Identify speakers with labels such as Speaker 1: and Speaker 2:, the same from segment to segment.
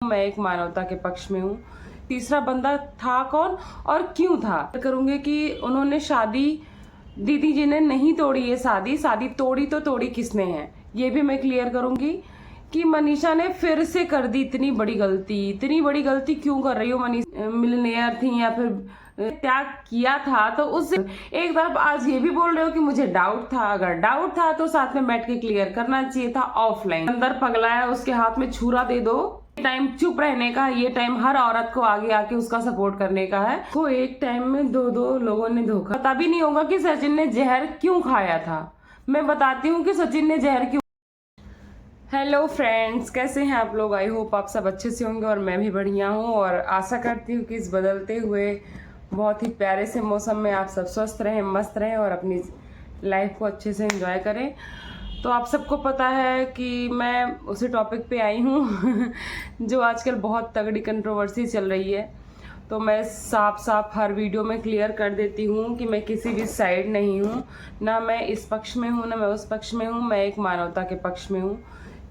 Speaker 1: मैं एक मानवता के पक्ष में हूँ। तीसरा बंदा था कौन और क्यों था करूंगी कि उन्होंने शादी, दीदी जी ने नहीं तोड़ी ये शादी तोड़ी तो तोड़ी किसने है ये भी मैं क्लियर करूंगी कि मनीषा ने फिर से कर दी इतनी बड़ी गलती क्यों कर रही हो मनीषा? मिलनेयर थी या फिर त्याग किया था तो उस एक तरफ आज ये भी बोल रहे हो कि मुझे डाउट था। अगर डाउट था तो साथ में बैठ के क्लियर करना चाहिए था ऑफलाइन। अंदर पगलाया उसके हाथ में छुरा दे दो। टाइम चुप रहने का, ये टाइम हर औरत को आगे आके उसका सपोर्ट करने का है। को एक टाइम में दो लोगों ने धोखा, पता भी नहीं होगा कि सचिन ने जहर क्यों खाया था। मैं बताती हूँ कि सचिन ने जहर क्यों। हेलो फ्रेंड्स, कैसे हैं आप लोग? आई होप आप सब अच्छे से होंगे और मैं भी बढ़िया हूँ और आशा करती हूँ कि इस बदलते हुए बहुत ही प्यारे से मौसम में आप सब स्वस्थ रहें, मस्त रहें और अपनी लाइफ को अच्छे से एंजॉय करें। तो आप सबको पता है कि मैं उसी टॉपिक पे आई हूँ जो आजकल बहुत तगड़ी कंट्रोवर्सी चल रही है। तो मैं साफ हर वीडियो में क्लियर कर देती हूँ कि मैं किसी भी साइड नहीं हूँ, ना मैं इस पक्ष में हूँ ना मैं उस पक्ष में हूँ। मैं एक मानवता के पक्ष में हूँ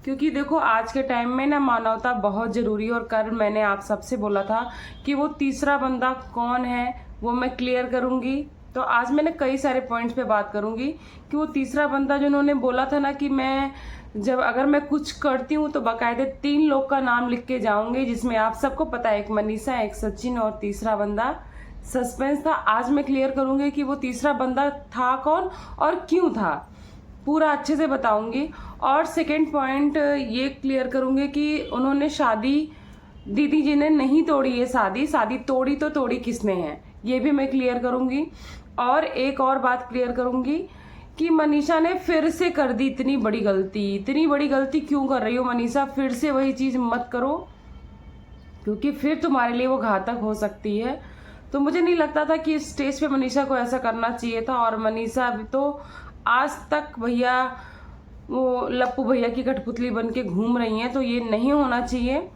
Speaker 1: क्योंकि देखो आज के टाइम में ना मानवता बहुत ज़रूरी है। और कल मैंने आप सबसे बोला था कि वो तीसरा बंदा कौन है वो मैं क्लियर करूँगी। तो आज मैंने कई सारे पॉइंट्स पे बात करूँगी कि वो तीसरा बंदा जिन्होंने बोला था ना कि मैं जब अगर मैं कुछ करती हूँ तो बाकायदे 3 लोग का नाम लिख के जाऊँगी, जिसमें आप सबको पता है एक मनीषा, एक सचिन और तीसरा बंदा सस्पेंस था। आज मैं क्लियर करूँगी कि वो तीसरा बंदा था कौन और क्यों था, पूरा अच्छे से बताऊंगी। और सेकंड पॉइंट ये क्लियर करूंगी कि उन्होंने शादी, दीदी जी ने नहीं तोड़ी ये शादी तोड़ी तो तोड़ी किसने है ये भी मैं क्लियर करूंगी। और एक और बात क्लियर करूंगी कि मनीषा ने फिर से कर दी इतनी बड़ी गलती क्यों कर रही हो मनीषा? फिर से वही चीज मत करो क्योंकि फिर तुम्हारे लिए वो घातक हो सकती है। तो मुझे नहीं लगता था कि इस स्टेज पे मनीषा को ऐसा करना चाहिए था। और मनीषा अभी तो आज तक भैया वो लप्पू भैया की कठपुतली बन के घूम रही हैं, तो ये नहीं होना चाहिए।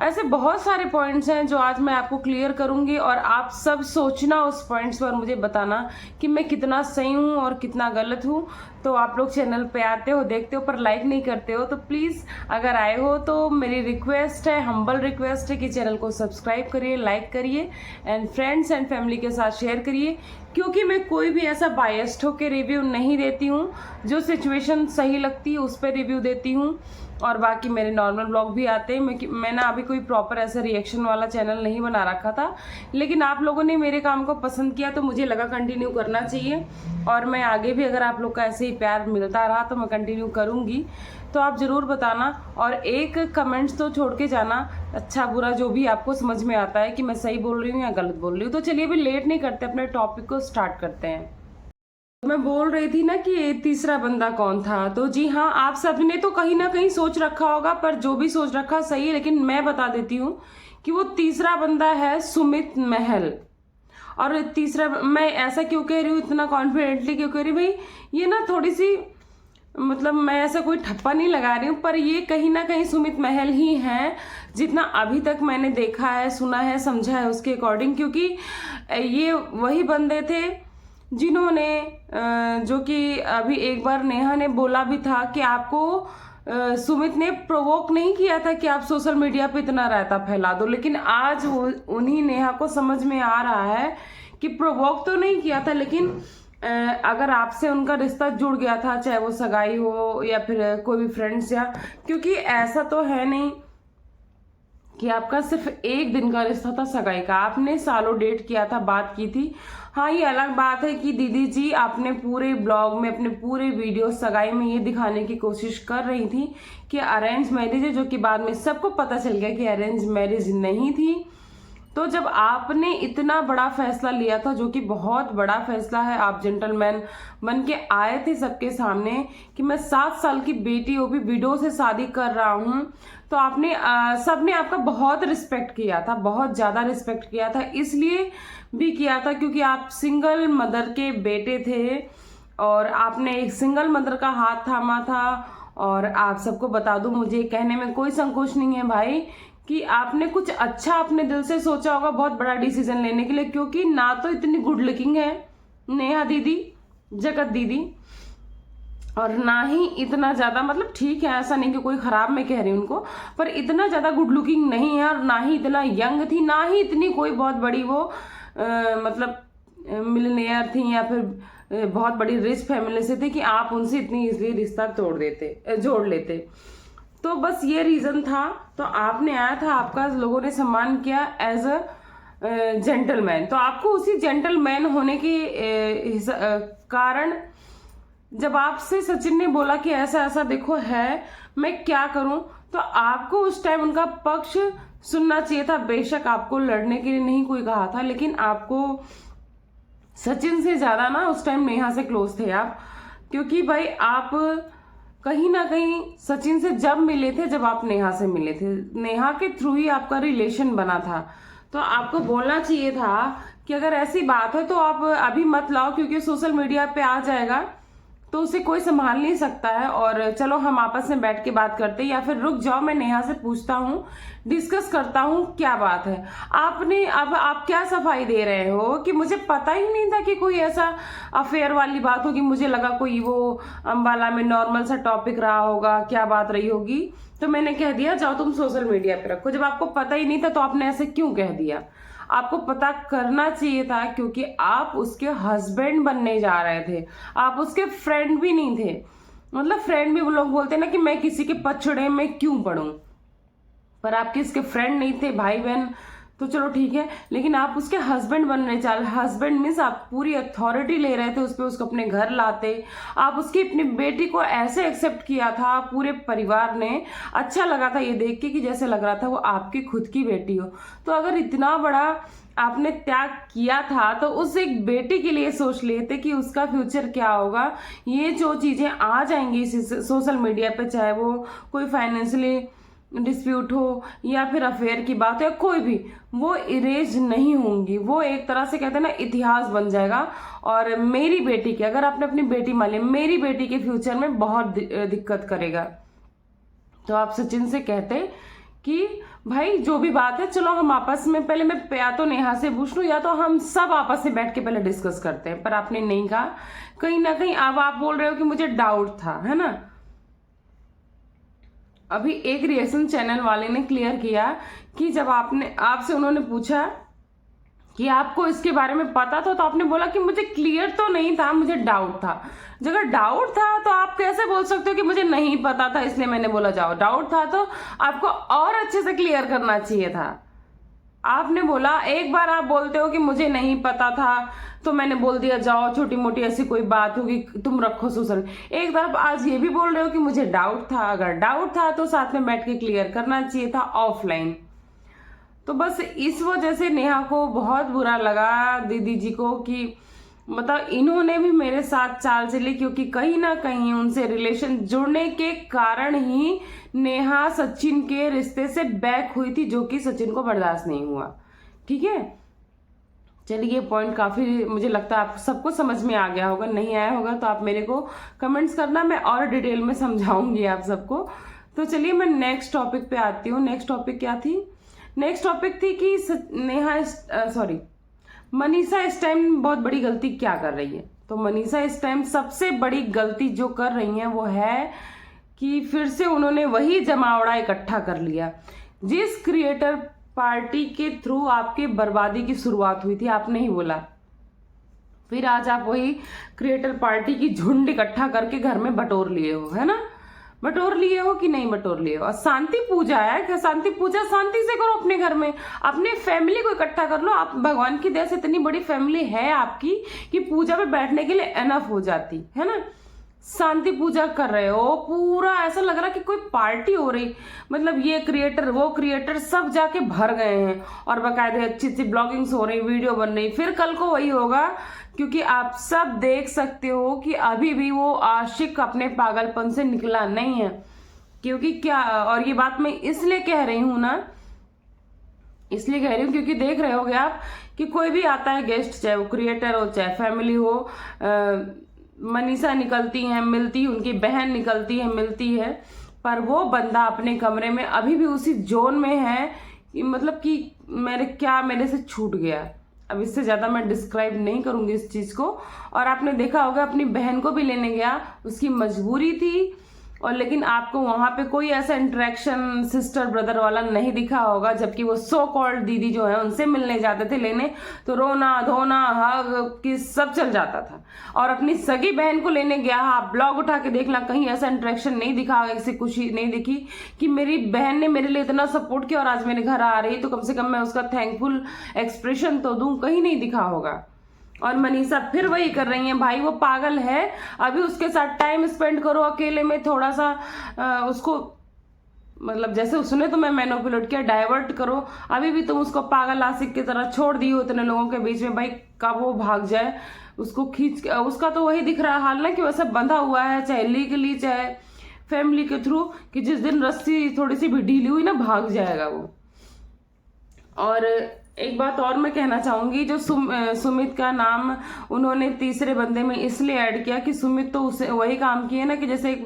Speaker 1: ऐसे बहुत सारे पॉइंट्स हैं जो आज मैं आपको क्लियर करूंगी और आप सब सोचना उस पॉइंट्स पर, मुझे बताना कि मैं कितना सही हूँ और कितना गलत हूँ। तो आप लोग चैनल पे आते हो, देखते हो, पर लाइक नहीं करते हो, तो प्लीज़ अगर आए हो तो मेरी रिक्वेस्ट है, हम्बल रिक्वेस्ट है कि चैनल को सब्सक्राइब करिए, लाइक करिए एंड फ्रेंड्स एंड फैमिली के साथ शेयर करिए। क्योंकि मैं कोई भी ऐसा बायस्ड होकर रिव्यू नहीं देती हूँ, जो सिचुएशन सही लगती है उस पर रिव्यू देती हूँ। और बाकी मेरे नॉर्मल ब्लॉग भी आते हैं। मैं ना अभी कोई प्रॉपर ऐसा रिएक्शन वाला चैनल नहीं बना रखा था, लेकिन आप लोगों ने मेरे काम को पसंद किया तो मुझे लगा कंटिन्यू करना चाहिए। और मैं आगे भी अगर आप लोग का ऐसे ही प्यार मिलता रहा तो मैं कंटिन्यू करूँगी। तो आप ज़रूर बताना और एक कमेंट्स तो छोड़ के जाना, अच्छा बुरा जो भी आपको समझ में आता है कि मैं सही बोल रही हूँ या गलत बोल रही हूँ। तो चलिए अभी लेट नहीं करते, अपने टॉपिक को स्टार्ट करते हैं। मैं बोल रही थी ना कि ये तीसरा बंदा कौन था। तो जी हाँ, आप सबने तो कहीं ना कहीं सोच रखा होगा, पर जो भी सोच रखा सही है, लेकिन मैं बता देती हूँ कि वो तीसरा बंदा है सुमित महल। और तीसरा मैं ऐसा क्यों कह रही हूँ, इतना कॉन्फिडेंटली क्यों कह रही हूँ भाई, ये ना थोड़ी सी मतलब मैं ऐसा कोई ठप्पा नहीं लगा रही हूँ, पर ये कहीं ना कहीं सुमित महल ही है जितना अभी तक मैंने देखा है, सुना है, समझा है उसके अकॉर्डिंग। क्योंकि ये वही बंदे थे जिन्होंने जो कि अभी एक बार नेहा ने बोला भी था कि आपको सुमित ने प्रोवोक नहीं किया था कि आप सोशल मीडिया पे इतना रायता फैला दो। लेकिन आज उन्हीं नेहा को समझ में आ रहा है कि प्रोवोक तो नहीं किया था, लेकिन अगर आपसे उनका रिश्ता जुड़ गया था, चाहे वो सगाई हो या फिर कोई भी फ्रेंड्स, या क्योंकि ऐसा तो है नहीं कि आपका सिर्फ एक दिन का रिश्ता था सगाई का, आपने सालों डेट किया था, बात की थी। हाँ, ये अलग बात है कि दीदी जी आपने पूरे ब्लॉग में, अपने पूरे वीडियो सगाई में ये दिखाने की कोशिश कर रही थी कि अरेंज मैरिज है, जो कि बाद में सबको पता चल गया कि अरेंज मैरिज नहीं थी। तो जब आपने इतना बड़ा फैसला लिया था, जो कि बहुत बड़ा फैसला है, आप जेंटलमैन बन के आए थे सबके सामने कि मैं 7 साल की बेटी, वो भी विडो से शादी कर रहा हूँ, तो आपने सबने आपका बहुत रिस्पेक्ट किया था, बहुत ज़्यादा रिस्पेक्ट किया था। इसलिए भी किया था क्योंकि आप सिंगल मदर के बेटे थे और आपने एक सिंगल मदर का हाथ थामा था। और आप सबको बता दूं, मुझे कहने में कोई संकोच नहीं है भाई कि आपने कुछ अच्छा अपने दिल से सोचा होगा बहुत बड़ा डिसीजन लेने के लिए। क्योंकि ना तो इतनी गुड लुकिंग है नेहा दीदी, जगत दीदी, और ना ही इतना ज़्यादा, मतलब ठीक है, ऐसा नहीं कि कोई ख़राब मैं कह रही हूँ उनको, पर इतना ज़्यादा गुड लुकिंग नहीं है, और ना ही इतना यंग थी, ना ही इतनी कोई बहुत बड़ी वो मतलब मिलनियर थी या फिर बहुत बड़ी रिच फैमिली से थे कि आप उनसे इतनी इजली रिश्ता जोड़ लेते। तो बस ये रीज़न था। तो आपने आया था, आपका लोगों ने सम्मान किया एज अ जेंटलमैन। तो आपको उसी जेंटलमैन होने के कारण जब आपसे सचिन ने बोला कि ऐसा ऐसा देखो है, मैं क्या करूं, तो आपको उस टाइम उनका पक्ष सुनना चाहिए था। बेशक आपको लड़ने के लिए नहीं कोई कहा था, लेकिन आपको सचिन से ज्यादा ना उस टाइम नेहा से क्लोज थे आप, क्योंकि भाई आप कहीं ना कहीं सचिन से जब मिले थे, जब आप नेहा से मिले थे, नेहा के थ्रू ही आपका रिलेशन बना था। तो आपको बोलना चाहिए था कि अगर ऐसी बात है तो आप अभी मत लाओ, क्योंकि सोशल मीडिया पे आ जाएगा तो उसे कोई संभाल नहीं सकता है, और चलो हम आपस में बैठ के बात करते हैं, या फिर रुक जाओ मैं नेहा से पूछता हूँ, डिस्कस करता हूँ क्या बात है। आपने अब आप क्या सफाई दे रहे हो कि मुझे पता ही नहीं था कि कोई ऐसा अफेयर वाली बात होगी, मुझे लगा कोई वो अंबाला में नॉर्मल सा टॉपिक रहा होगा, क्या बात रही होगी, तो मैंने कह दिया जाओ तुम सोशल मीडिया पे रखो। जब आपको पता ही नहीं था तो आपने ऐसे क्यों कह दिया? आपको पता करना चाहिए था, क्योंकि आप उसके हस्बैंड बनने जा रहे थे, आप उसके फ्रेंड भी नहीं थे। मतलब फ्रेंड भी वो लोग बोलते हैं ना कि मैं किसी के पछड़े में क्यों पड़ूं, पर आप किसके फ्रेंड नहीं थे, भाई बहन तो चलो ठीक है, लेकिन आप उसके हस्बैंड बनने चल, हस्बैंड मीन्स आप पूरी अथॉरिटी ले रहे थे उस पर, उसको अपने घर लाते, आप उसकी अपनी बेटी को ऐसे एक्सेप्ट किया था, पूरे परिवार ने अच्छा लगा था ये देख के कि जैसे लग रहा था वो आपकी खुद की बेटी हो। तो अगर इतना बड़ा आपने त्याग किया था तो उस एक बेटी के लिए सोच लेते कि उसका फ्यूचर क्या होगा। ये जो चीजें आ जाएंगी सोशल मीडिया पे, चाहे वो कोई फाइनेंशियली डिस्प्यूट हो या फिर अफेयर की बात हो या कोई भी, वो इरेज नहीं होंगी, वो एक तरह से कहते हैं ना इतिहास बन जाएगा। और मेरी बेटी के, अगर आपने अपनी बेटी मान ली, मेरी बेटी के फ्यूचर में बहुत दिक्कत करेगा। तो आप सचिन से कहते कि भाई जो भी बात है चलो हम आपस में, पहले मैं या तो नेहा से पूछ लूं या तो हम सब आपस में बैठ के पहले डिस्कस करते हैं, पर आपने नहीं कहा। कहीं ना कहीं अब आप बोल रहे हो कि मुझे डाउट था, है ना। अभी एक रिएक्शन चैनल वाले ने क्लियर किया कि जब आपसे उन्होंने पूछा कि आपको इसके बारे में पता था, तो आपने बोला कि मुझे क्लियर तो नहीं था, मुझे डाउट था। अगर डाउट था तो आप कैसे बोल सकते हो कि मुझे नहीं पता था इसलिए मैंने बोला जाओ? डाउट था तो आपको और अच्छे से क्लियर करना चाहिए था। आपने बोला, एक बार आप बोलते हो कि मुझे नहीं पता था तो मैंने बोल दिया जाओ, छोटी मोटी ऐसी कोई बात होगी तुम रखो सोशल। एक तरफ आज ये भी बोल रहे हो कि मुझे डाउट था। अगर डाउट था तो साथ में बैठ के क्लियर करना चाहिए था ऑफलाइन। तो बस इस वजह से नेहा को बहुत बुरा लगा दीदी जी को कि मतलब इन्होंने भी मेरे साथ चाल चली, क्योंकि कहीं ना कहीं उनसे रिलेशन जुड़ने के कारण ही नेहा सचिन के रिश्ते से बैक हुई थी, जो कि सचिन को बर्दाश्त नहीं हुआ। ठीक है, चलिए पॉइंट काफी मुझे लगता है आप सबको समझ में आ गया होगा। नहीं आया होगा तो आप मेरे को कमेंट्स करना, मैं और डिटेल में समझाऊंगी आप सबको। तो चलिए मैं नेक्स्ट टॉपिक पे आती हूँ। नेक्स्ट टॉपिक क्या थी? नेक्स्ट टॉपिक थी कि मनीषा इस टाइम बहुत बड़ी गलती क्या कर रही है। तो मनीषा इस टाइम सबसे बड़ी गलती जो कर रही है वो है कि फिर से उन्होंने वही जमावड़ा इकट्ठा कर लिया जिस क्रिएटर पार्टी के थ्रू आपके बर्बादी की शुरुआत हुई थी। आपने ही बोला, फिर आज आप वही क्रिएटर पार्टी की झुंड इकट्ठा करके घर में बटोर लिए हो, है ना। बटोर लिए हो कि नहीं बटोर लिए हो। और शांति पूजा है क्या? शांति पूजा शांति से करो अपने घर में, अपने फैमिली को इकट्ठा कर लो। आप भगवान की दया से इतनी बड़ी फैमिली है आपकी कि पूजा पे बैठने के लिए एनफ हो जाती है ना। शांति पूजा कर रहे हो, पूरा ऐसा लग रहा कि कोई पार्टी हो रही, मतलब ये क्रिएटर वो क्रिएटर सब जाके भर गए हैं और बाकायदे अच्छी अच्छी ब्लॉगिंग्स हो रही, वीडियो बन रही। फिर कल को वही होगा, क्योंकि आप सब देख सकते हो कि अभी भी वो आशिक अपने पागलपन से निकला नहीं है। क्योंकि क्या, और ये बात मैं इसलिए कह रही हूं ना, इसलिए कह रही हूँ क्योंकि देख रहे होगे आप कि कोई भी आता है गेस्ट, चाहे वो क्रिएटर हो चाहे फैमिली हो, मनीषा निकलती है मिलती, उनकी बहन निकलती है मिलती है, पर वो बंदा अपने कमरे में अभी भी उसी जोन में है कि मतलब कि मेरे से छूट गया। अब इससे ज़्यादा मैं डिस्क्राइब नहीं करूँगी इस चीज़ को। और आपने देखा होगा अपनी बहन को भी लेने गया, उसकी मजबूरी थी, और लेकिन आपको वहां पे कोई ऐसा इंटरेक्शन सिस्टर ब्रदर वाला नहीं दिखा होगा, जबकि वो सो कॉल्ड दीदी जो है उनसे मिलने जाते थे लेने, तो रोना धोना हग किस सब चल जाता था। और अपनी सगी बहन को लेने गया, आप ब्लॉग उठा के देखना, कहीं ऐसा इंटरेक्शन नहीं दिखा, ऐसी खुशी नहीं दिखी कि मेरी बहन ने मेरे लिए इतना सपोर्ट किया और आज मेरे घर आ रही, तो कम से कम मैं उसका थैंकफुल एक्सप्रेशन तो दूं, कहीं नहीं दिखा होगा। और मनीषा फिर वही कर रही है, भाई वो पागल है, अभी उसके साथ टाइम स्पेंड करो अकेले में, थोड़ा सा उसको मतलब जैसे उसने तुम्हें मैनिपुलेट किया, डाइवर्ट करो, अभी भी तुम उसको पागल आशिक की तरह छोड़ दी हो इतने लोगों के बीच में, भाई कब वो भाग जाए, उसको खींच, उसका तो वही दिख रहा हाल ना कि वैसे बंधा हुआ है, चाहे लीगली चाहे फैमिली के थ्रू, कि जिस दिन रस्सी थोड़ी सी भी ढीली हुई ना भाग जाएगा वो। और एक बात और मैं कहना चाहूंगी, जो सुमित का नाम उन्होंने तीसरे बंदे में इसलिए ऐड किया कि सुमित तो उसे वही काम किए ना कि जैसे एक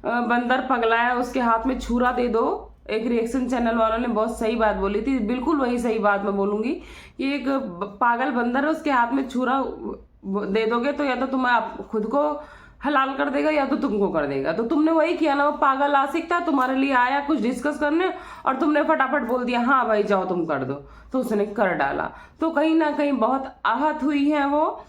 Speaker 1: बंदर पगला है उसके हाथ में छुरा दे दो। एक रिएक्शन चैनल वालों ने बहुत सही बात बोली थी, बिल्कुल वही सही बात मैं बोलूंगी कि एक पागल बंदर है, उसके हाथ में छुरा दे दोगे तो या तो तुम खुद को हलाल कर देगा या तो तुमको कर देगा। तो तुमने वही किया ना, वो पागल आशिक था, तुम्हारे लिए आया कुछ डिस्कस करने और तुमने फटाफट बोल दिया हाँ भाई जाओ तुम कर दो, तो उसने कर डाला। तो कहीं ना कहीं बहुत आहत हुई है वो।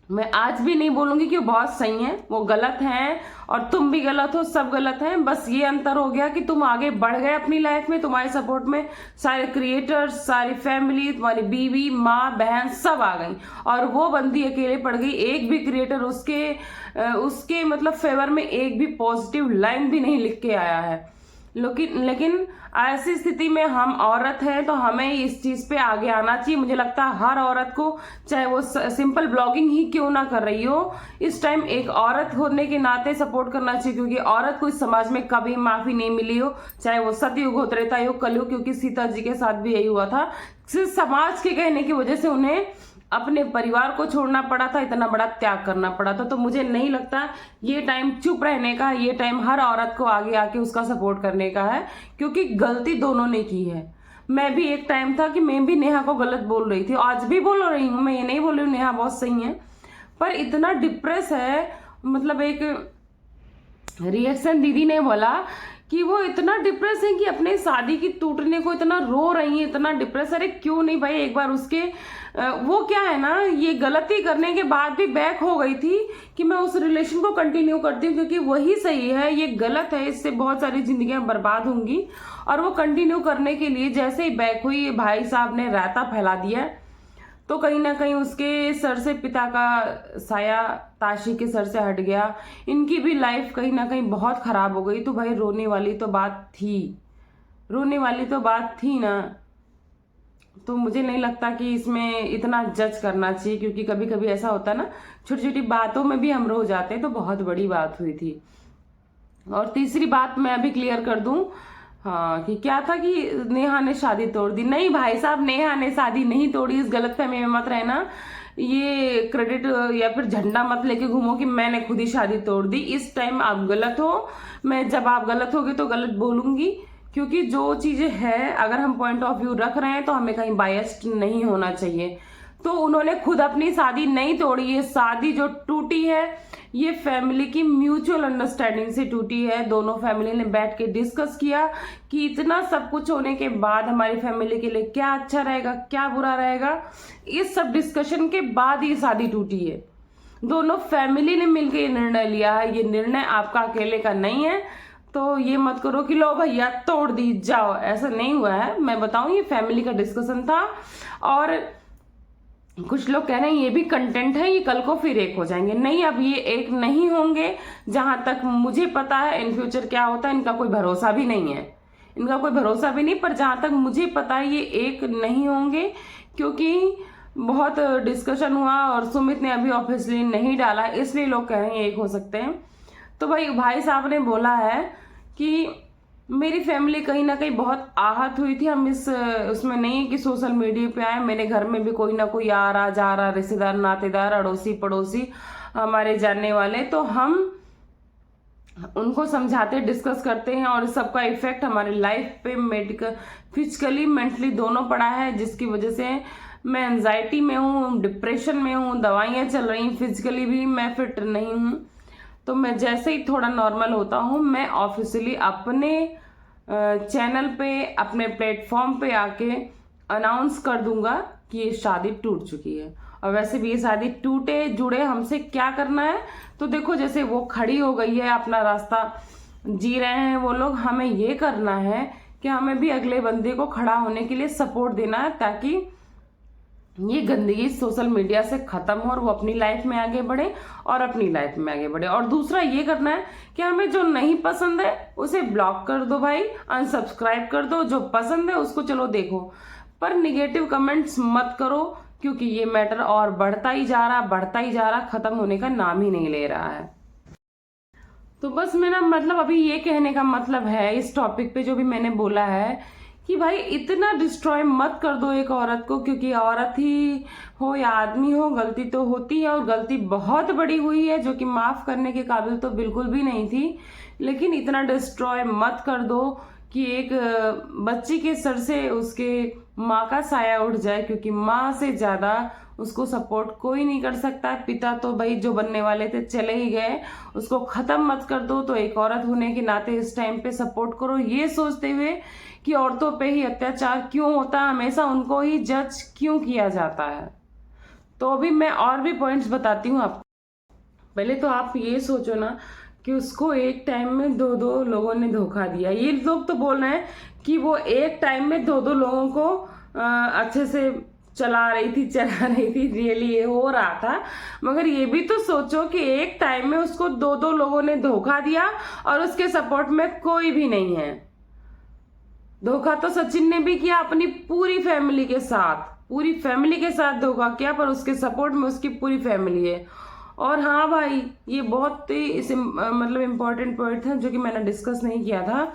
Speaker 1: मैं आज भी नहीं बोलूंगी कि वो बहुत सही है, वो गलत हैं और तुम भी गलत हो, सब गलत हैं। बस ये अंतर हो गया कि तुम आगे बढ़ गए अपनी लाइफ में, तुम्हारे सपोर्ट में सारे क्रिएटर्स, सारी फैमिली, तुम्हारी बीवी, माँ, बहन सब आ गई और वो बंदी अकेले पड़ गई। एक भी क्रिएटर उसके मतलब फेवर में एक भी पॉजिटिव लाइन भी नहीं लिख के आया है। लेकिन ऐसी स्थिति में हम औरत हैं तो हमें इस चीज पे आगे आना चाहिए। मुझे लगता है हर औरत को, चाहे वो सिंपल ब्लॉगिंग ही क्यों ना कर रही हो, इस टाइम एक औरत होने के नाते सपोर्ट करना चाहिए, क्योंकि औरत को इस समाज में कभी माफी नहीं मिली हो, चाहे वो सतयुग हो, त्रेता युग, कलयुग, क्योंकि सीता जी के साथ भी यही हुआ था। सिर्फ समाज के कहने की वजह से उन्हें अपने परिवार को छोड़ना पड़ा था, इतना बड़ा त्याग करना पड़ा था। तो मुझे नहीं लगता ये टाइम चुप रहने का, ये टाइम हर औरत को आगे आके उसका सपोर्ट करने का है, क्योंकि गलती दोनों ने की है। मैं भी एक टाइम था कि मैं भी नेहा को गलत बोल रही थी, आज भी बोल रही हूँ, मैं ये नहीं बोल रही हूँ नेहा बहुत सही है, पर इतना डिप्रेस है। मतलब एक रिएक्शन दीदी ने बोला कि वो इतना डिप्रेस है कि अपने शादी की टूटने को इतना रो रही है, इतना डिप्रेस। अरे क्यों नहीं भाई, एक बार उसके वो क्या है ना, ये गलती करने के बाद भी बैक हो गई थी कि मैं उस रिलेशन को कंटिन्यू करती हूँ क्योंकि वही सही है, ये गलत है, इससे बहुत सारी जिंदगियां बर्बाद होंगी। और वो कंटिन्यू करने के लिए जैसे ही बैक हुई, भाई साहब ने रायता फैला दिया, तो कहीं ना कहीं उसके सर से पिता का साया ताशी के सर से हट गया। इनकी भी लाइफ कहीं ना कहीं बहुत खराब हो गई। तो भाई रोने वाली तो बात थी, रोने वाली तो बात थी ना। तो मुझे नहीं लगता कि इसमें इतना जज करना चाहिए, क्योंकि कभी कभी ऐसा होता है ना, छोटी छोटी बातों में भी हम रो जाते हैं, तो बहुत बड़ी बात हुई थी। और तीसरी बात मैं अभी क्लियर कर दूं, हाँ, कि क्या था कि नेहा ने शादी तोड़ दी। नहीं भाई साहब, नेहा ने शादी नहीं तोड़ी, इस गलतफहमी में मत रहना। ये क्रेडिट या फिर झंडा मत लेके घूमो कि मैंने खुद ही शादी तोड़ दी। इस टाइम आप गलत हो, मैं जब आप गलत होगे तो गलत बोलूंगी, क्योंकि जो चीजें है अगर हम पॉइंट ऑफ व्यू रख रहे हैं तो हमें कहीं बायस्ड नहीं होना चाहिए। तो उन्होंने खुद अपनी शादी नहीं तोड़ी, ये शादी जो टूटी है ये फैमिली की म्यूचुअल अंडरस्टैंडिंग से टूटी है। दोनों फैमिली ने बैठ के डिस्कस किया कि इतना सब कुछ होने के बाद हमारी फैमिली के लिए क्या अच्छा रहेगा, क्या बुरा रहेगा। इस सब डिस्कशन के बाद ये शादी टूटी है। दोनों फैमिली ने मिलकर ये निर्णय लिया है, ये निर्णय आपका अकेले का नहीं है। तो ये मत करो कि लो भैया तोड़ दी जाओ, ऐसा नहीं हुआ है। मैं बताऊं, ये फैमिली का डिस्कशन था। और कुछ लोग कह रहे हैं ये भी कंटेंट है, ये कल को फिर एक हो जाएंगे। नहीं, अब ये एक नहीं होंगे। जहां तक मुझे पता है इन फ्यूचर क्या होता है इनका कोई भरोसा भी नहीं है, इनका कोई भरोसा भी नहीं। पर जहां तक मुझे पता है ये एक नहीं होंगे, क्योंकि बहुत डिस्कशन हुआ और सुमित ने अभी ऑब्वियसली नहीं डाला, इसलिए लोग कह रहे हैं एक हो सकते हैं। तो भाई साहब ने बोला है कि मेरी फैमिली कहीं ना कहीं बहुत आहत हुई थी। हम उसमें नहीं कि सोशल मीडिया पे आए, मेरे घर में भी कोई ना कोई आ रहा जा रहा, रिश्तेदार, नातेदार, अड़ोसी पड़ोसी, हमारे जानने वाले, तो हम उनको समझाते, डिस्कस करते हैं और सबका इफेक्ट हमारी लाइफ पे मेडिकल, फिजिकली, मेंटली दोनों पड़ा है, जिसकी वजह से मैं एंजाइटी में हूँ, डिप्रेशन में हूँ, दवाइयाँ चल रही, फिजिकली भी मैं फिट नहीं हूँ। तो मैं जैसे ही थोड़ा नॉर्मल होता हूँ, मैं ऑफिशियली अपने चैनल पे, अपने प्लेटफॉर्म पे आके अनाउंस कर दूंगा कि ये शादी टूट चुकी है। और वैसे भी ये शादी टूटे जुड़े हमसे क्या करना है। तो देखो, जैसे वो खड़ी हो गई है, अपना रास्ता जी रहे हैं वो लोग, हमें ये करना है कि हमें भी अगले बंदे को खड़ा होने के लिए सपोर्ट देना है, ताकि ये गंदगी सोशल मीडिया से खत्म हो और वो अपनी लाइफ में आगे बढ़े और अपनी लाइफ में आगे बढ़े। और दूसरा ये करना है कि हमें जो नहीं पसंद है उसे ब्लॉक कर दो भाई, अनसब्सक्राइब कर दो। जो पसंद है उसको चलो देखो, पर निगेटिव कमेंट्स मत करो, क्योंकि ये मैटर और बढ़ता ही जा रहा, खत्म होने का नाम ही नहीं ले रहा है। तो बस मेरा मतलब अभी ये कहने का मतलब है इस टॉपिक पे जो भी मैंने बोला है, कि भाई इतना डिस्ट्रॉय मत कर दो एक औरत को, क्योंकि औरत ही हो या आदमी हो, गलती तो होती है और गलती बहुत बड़ी हुई है, जो कि माफ करने के काबिल तो बिल्कुल भी नहीं थी। लेकिन इतना डिस्ट्रॉय मत कर दो कि एक बच्ची के सर से उसके माँ का साया उठ जाए, क्योंकि माँ से ज्यादा उसको सपोर्ट कोई नहीं कर सकता। पिता तो भाई जो बनने वाले थे चले ही गए, उसको खत्म मत कर दो। तो एक औरत होने के नाते इस टाइम पे सपोर्ट करो, ये सोचते हुए कि औरतों पे ही अत्याचार क्यों होता है, हमेशा उनको ही जज क्यों किया जाता है। तो अभी मैं और भी पॉइंट्स बताती हूँ आपको। पहले तो आप ये सोचो ना कि उसको एक टाइम में दो दो लोगों ने धोखा दिया। ये लोग तो बोल रहे हैं कि वो एक टाइम में दो दो लोगों को अच्छे से चला रही थी, रियली ये हो रहा था। मगर ये भी तो सोचो कि एक टाइम में उसको दो दो लोगों ने धोखा दिया और उसके सपोर्ट में कोई भी नहीं है। धोखा तो सचिन ने भी किया अपनी पूरी फैमिली के साथ धोखा किया, पर उसके सपोर्ट में उसकी पूरी फैमिली है। और हाँ भाई, ये बहुत ही मतलब इम्पोर्टेंट पॉइंट था जो कि मैंने डिस्कस नहीं किया था,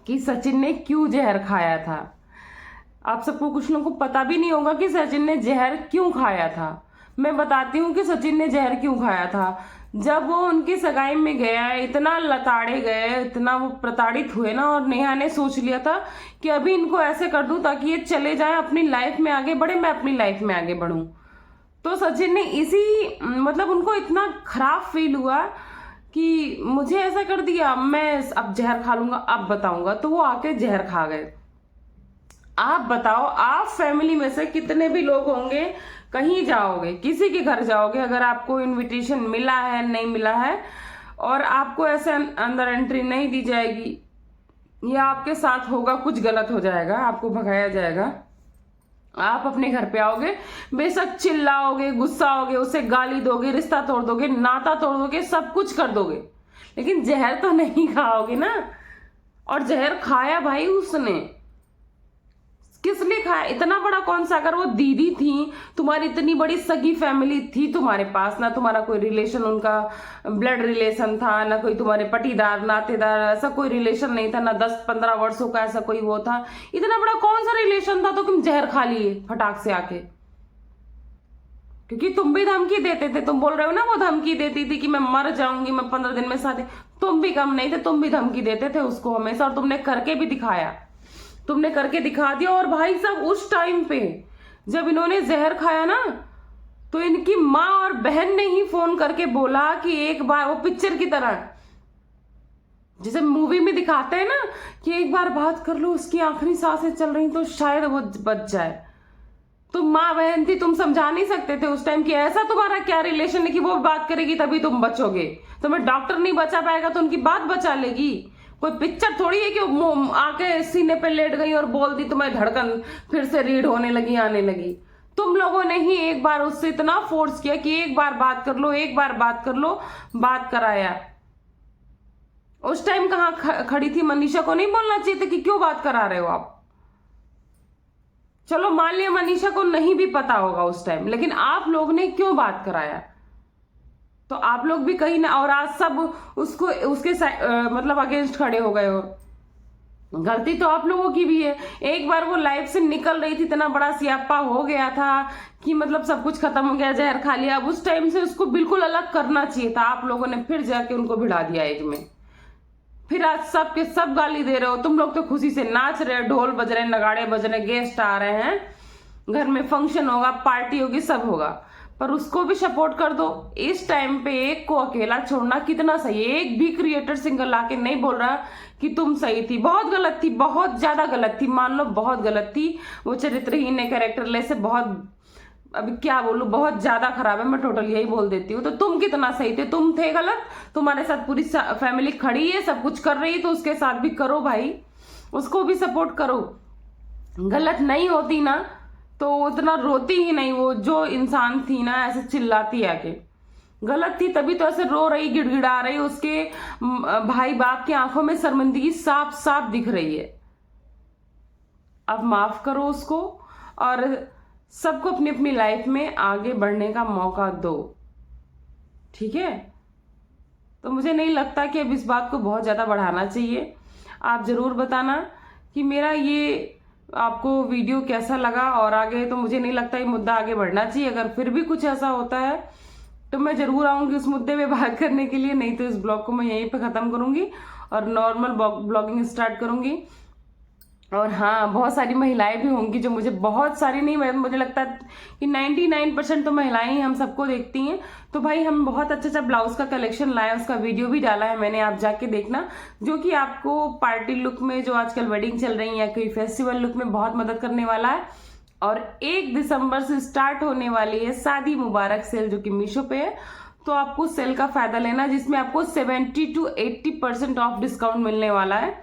Speaker 1: कि सचिन ने क्यों जहर खाया था। आप सबको कुछ लोगों को पता भी नहीं होगा कि सचिन ने जहर क्यों खाया था। मैं बताती हूँ कि सचिन ने जहर क्यों खाया था। जब वो उनकी सगाई में गया, इतना लताड़े गए, इतना वो प्रताड़ित हुए ना, और नेहा ने सोच लिया था कि अभी इनको ऐसे कर दूं ताकि ये चले जाए, अपनी लाइफ में आगे बढ़े, मैं अपनी लाइफ में आगे बढ़ूं। तो सचिन ने इसी मतलब उनको इतना खराब फील हुआ कि मुझे ऐसा कर दिया, मैं अब जहर खा लूंगा, अब बताऊंगा। तो वो आके जहर खा गए। आप बताओ, आप फैमिली में से कितने भी लोग होंगे, कहीं जाओगे, किसी के घर जाओगे, अगर आपको इनविटेशन मिला है, नहीं मिला है, और आपको ऐसे अंदर एंट्री नहीं दी जाएगी, या आपके साथ होगा कुछ गलत हो जाएगा, आपको भगाया जाएगा, आप अपने घर पे आओगे, बेशक चिल्लाओगे, गुस्सा होगे, उसे गाली दोगे, रिश्ता तोड़ दोगे, नाता तोड़ दोगे, सब कुछ कर दोगे, लेकिन जहर तो नहीं खाओगे ना। और जहर खाया भाई उसने, किस लिए खाया? इतना बड़ा कौन सा, अगर वो दीदी थी, तुम्हारी इतनी बड़ी सगी फैमिली थी तुम्हारे पास, ना तुम्हारा कोई रिलेशन उनका ब्लड रिलेशन था, ना कोई तुम्हारे पटीदार नातेदार, ऐसा कोई रिलेशन नहीं था, ना 10-15 वर्षों का ऐसा कोई वो था, इतना बड़ा कौन सा रिलेशन था तो तुम जहर खा लिए फटाक से आके? क्योंकि तुम भी धमकी देते थे, तुम बोल रहे हो ना, वो धमकी देती थी कि मैं मर जाऊंगी, मैं 15 दिन में शादी। तुम भी कम नहीं थे, तुम भी धमकी देते थे उसको हमेशा, और तुमने करके भी दिखाया, तुमने करके दिखा दिया। और भाई साहब, उस टाइम पे जब इन्होंने जहर खाया ना, तो इनकी माँ और बहन ने ही फोन करके बोला कि एक बार, वो पिक्चर की तरह जैसे मूवी में दिखाते हैं ना, कि एक बार बात कर लो, उसकी आखिरी सांसें चल रही तो शायद वो बच जाए। तुम माँ बहन थी, तुम समझा नहीं सकते थे उस टाइम कि ऐसा तुम्हारा क्या रिलेशन है कि वो बात करेगी तभी तुम बचोगे। तुम्हें डॉक्टर नहीं बचा पाएगा तो उनकी बात बचा लेगी। कोई पिक्चर थोड़ी है कि आके सीने पे लेट गई और बोल दी, तुम्हें धड़कन फिर से रीड होने लगी, आने लगी। तुम लोगों ने ही एक बार उससे इतना फोर्स किया कि एक बार बात कर लो, एक बार बात कर लो, बात कराया। उस टाइम कहाँ खड़ी थी? मनीषा को नहीं बोलना चाहिए था कि क्यों बात करा रहे हो आप? चलो मान लिया मनीषा को नहीं भी पता होगा उस टाइम, लेकिन आप लोग ने क्यों बात कराया? तो आप लोग भी कहीं ना, और आज सब उसको उसके मतलब अगेंस्ट खड़े हो गए हो। गलती तो आप लोगों की भी है। एक बार वो लाइफ से निकल रही थी, इतना बड़ा सियापा हो गया था कि मतलब सब कुछ खत्म हो गया, जहर खा लिया। अब उस टाइम से उसको बिल्कुल अलग करना चाहिए था। आप लोगों ने फिर जाके उनको भिड़ा दिया एक में। फिर आज सब के सब गाली दे रहे हो। तुम लोग तो खुशी से नाच रहे, ढोल बज रहे, नगाड़े बज रहे, गेस्ट आ रहे हैं, घर में फंक्शन होगा, पार्टी होगी, सब होगा, पर उसको भी सपोर्ट कर दो। इस टाइम पे एक को अकेला छोड़ना कितना सही है। एक भी क्रिएटर सिंगल आके नहीं बोल रहा कि तुम सही थी, बहुत गलत थी, बहुत ज्यादा गलत थी, मान लो बहुत गलत थी, वो चरित्रहीन है, कैरेक्टरलेस है, बहुत, अभी क्या बोलूं, बहुत ज्यादा खराब है, मैं टोटल यही बोल देती हूँ। तो तुम कितना सही थे, तुम थे गलत, तुम्हारे साथ पूरी फैमिली खड़ी है, सब कुछ कर रही है, तो उसके साथ भी करो भाई, उसको भी सपोर्ट करो। गलत नहीं होती ना तो उतना रोती ही नहीं, वो जो इंसान थी ना ऐसे चिल्लाती आके, गलत थी तभी तो ऐसे रो रही, गिड़गिड़ा रही, उसके भाई बाप की आंखों में शर्मिंदगी साफ साफ दिख रही है। अब माफ करो उसको और सबको अपनी अपनी लाइफ में आगे बढ़ने का मौका दो, ठीक है। तो मुझे नहीं लगता कि अब इस बात को बहुत ज्यादा बढ़ाना चाहिए। आप जरूर बताना कि मेरा ये आपको वीडियो कैसा लगा, और आगे तो मुझे नहीं लगता ये मुद्दा आगे बढ़ना चाहिए। अगर फिर भी कुछ ऐसा होता है तो मैं जरूर आऊंगी उस मुद्दे पे बात करने के लिए, नहीं तो इस ब्लॉग को मैं यहीं पे खत्म करूंगी और नॉर्मल ब्लॉगिंग स्टार्ट करूंगी। और हाँ, बहुत सारी महिलाएं भी होंगी जो मुझे, बहुत सारी नहीं, मुझे लगता है कि 99% तो महिलाएं ही हम सबको देखती हैं। तो भाई हम बहुत अच्छा अच्छा ब्लाउज का कलेक्शन लाए, उसका वीडियो भी डाला है मैंने, आप जाके देखना, जो कि आपको पार्टी लुक में, जो आजकल वेडिंग चल रही है या कोई फेस्टिवल लुक में बहुत मदद करने वाला है। और 1 दिसंबर से स्टार्ट होने वाली है शादी मुबारक सेल, जो कि मीशो पे है। तो आपको सेल का फायदा लेना, जिसमें आपको 70 to 80% ऑफ डिस्काउंट मिलने वाला है।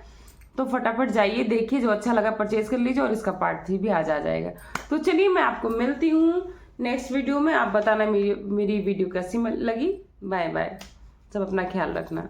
Speaker 1: तो फटाफट जाइए, देखिए, जो अच्छा लगा परचेज कर लीजिए, और इसका पार्ट 3 भी आज आ जाएगा। तो चलिए, मैं आपको मिलती हूँ नेक्स्ट वीडियो में। आप बताना मेरी वीडियो कैसी लगी। बाय बाय, सब अपना ख्याल रखना।